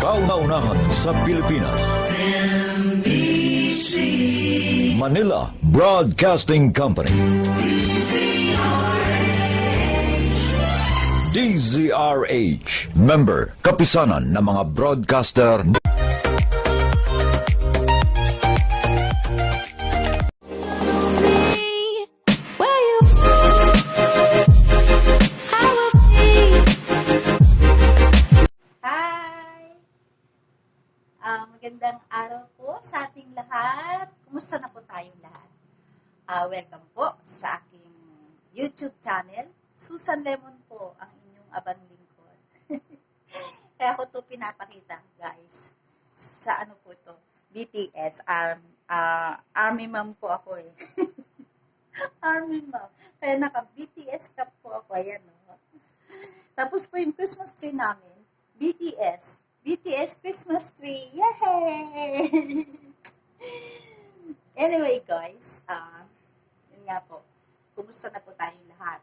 Kauna-unahan sa Pilipinas. Manila Broadcasting Company. DZRH. Member, kapisanan ng mga broadcaster. Magandang araw po sa ating lahat. Kumusta na po tayong lahat? Welcome po sa aking YouTube channel. Susan Lemon po ang inyong abang lingkod. Kaya ko to pinapakita, guys. Sa ano po ito? BTS. Army mom po ako eh. Army mom. Kaya naka-BTS cap po ako. Ayan, no? Tapos po yung Christmas tree namin, BTS Christmas tree. Yay! Anyway, guys, yun nga po. Kumusta na po tayong lahat?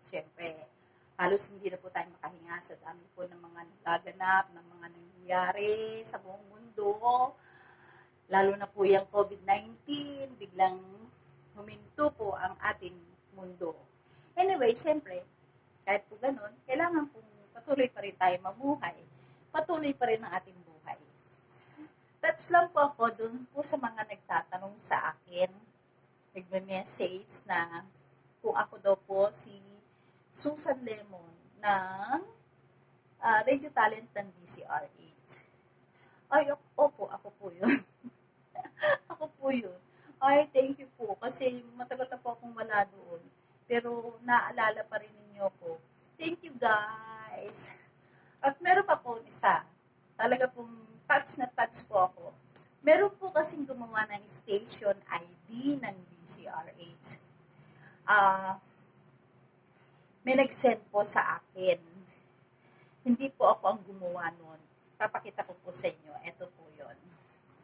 Siyempre, halos hindi na po tayo makahinga sa dami po ng mga nagaganap, ng mga nangyayari sa buong mundo. Lalo na po yung COVID-19, biglang huminto po ang ating mundo. Anyway, siyempre, kahit po ganun, kailangan po patuloy pa rin tayo mamuhay. Patuloy pa rin ang ating buhay. Touch lang po ako dun po sa mga nagtatanong sa akin, nagme-message na kung ako daw po si Susan Lemon ng Radio Talent ng DZRH. Ay, opo, ako po yun. Ako po yun. Ay, thank you po. Kasi matagal na po akong wala doon. Pero naalala pa rin ninyo ko. Thank you, guys. At meron pa po isa, talaga pong touch na touch po ako. Meron po kasing gumawa ng station ID ng DZRH. May nag-send po sa akin. Hindi po ako ang gumawa nun. Papakita ko po sa inyo. Ito po yun.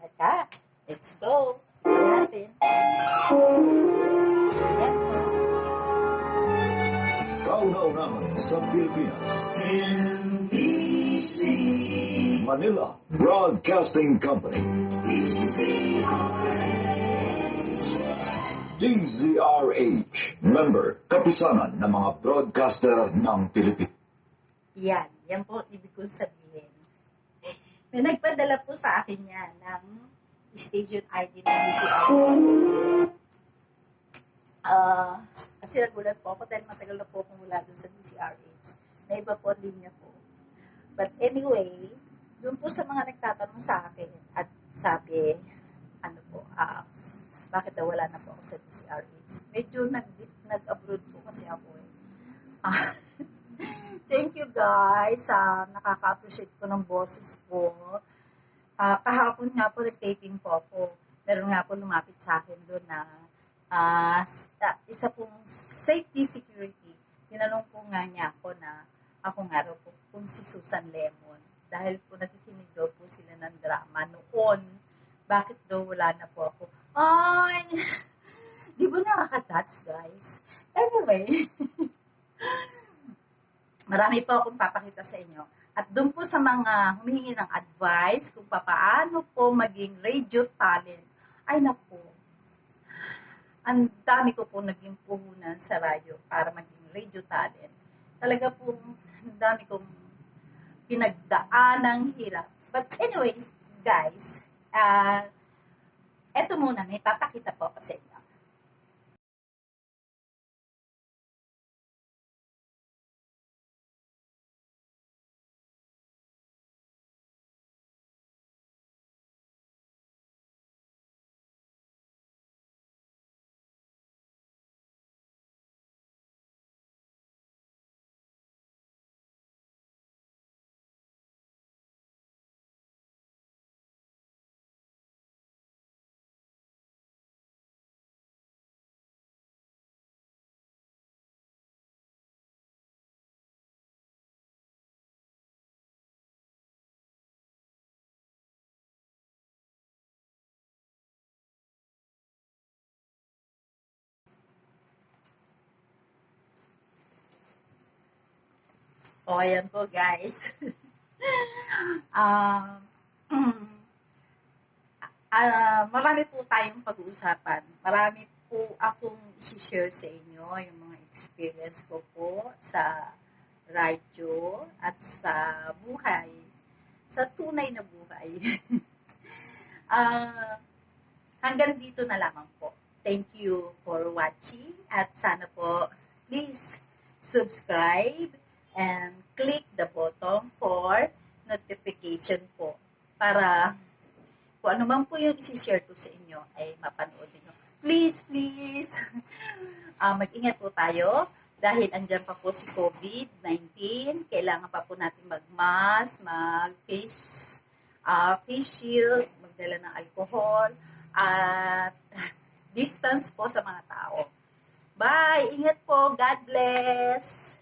Eka, let's go. Natin. Ayan po. Kauna-unahan sa Pilipinas. Manila Broadcasting Company. DZRH. Member, kapisanan ng mga broadcaster ng Pilipinas. Yan po ibig kong sabihin. May nagpadala po sa akin yan ng station ID ng DZRH. Kasi nagulat po ako dahil matagal na po akong wala doon sa DZRH. Na iba po ang linya po. But anyway, doon po sa mga nagtatanong sa akin at sabi, bakit wala na po ako sa DZRH? Medyo nag-abroad po kasi ako eh. Thank you guys. Nakaka-appreciate ko ng boses ko. Kahapon nga po, nag-taping po ako. Meron nga po lumapit sa akin doon na isa pong safety security. Tinanong po nga niya ako na ako nga raw po kung si Susan Lemon. Dahil po nakikinig daw po sila ng drama noon. Bakit daw wala na po ako? Ay! Di ba nakaka-touch, guys? Anyway, marami po akong papakita sa inyo. At doon po sa mga humihingi ng advice kung paano po maging radio talent, ay naku, ang dami ko po naging puhunan sa radyo para maging radio talent. Talaga po, ang dami kong pinagdaan ng hirap. But anyways, guys, eto muna, may papakita po ako sa inyo. O, ayan po guys. um, Marami po tayong pag-uusapan. Marami po akong isi-share sa inyo yung mga experience ko po sa radyo at sa buhay. Sa tunay na buhay. Hanggang dito na lamang po. Thank you for watching at sana po please subscribe and click the button for notification po para kung ano man po yung isi-share ko sa inyo ay mapanood niyo. Please, please, mag-ingat po tayo dahil andyan pa po si COVID-19. Kailangan pa po natin mag-mask, mag-face shield, magdala ng alcohol, at distance po sa mga tao. Bye! Ingat po! God bless!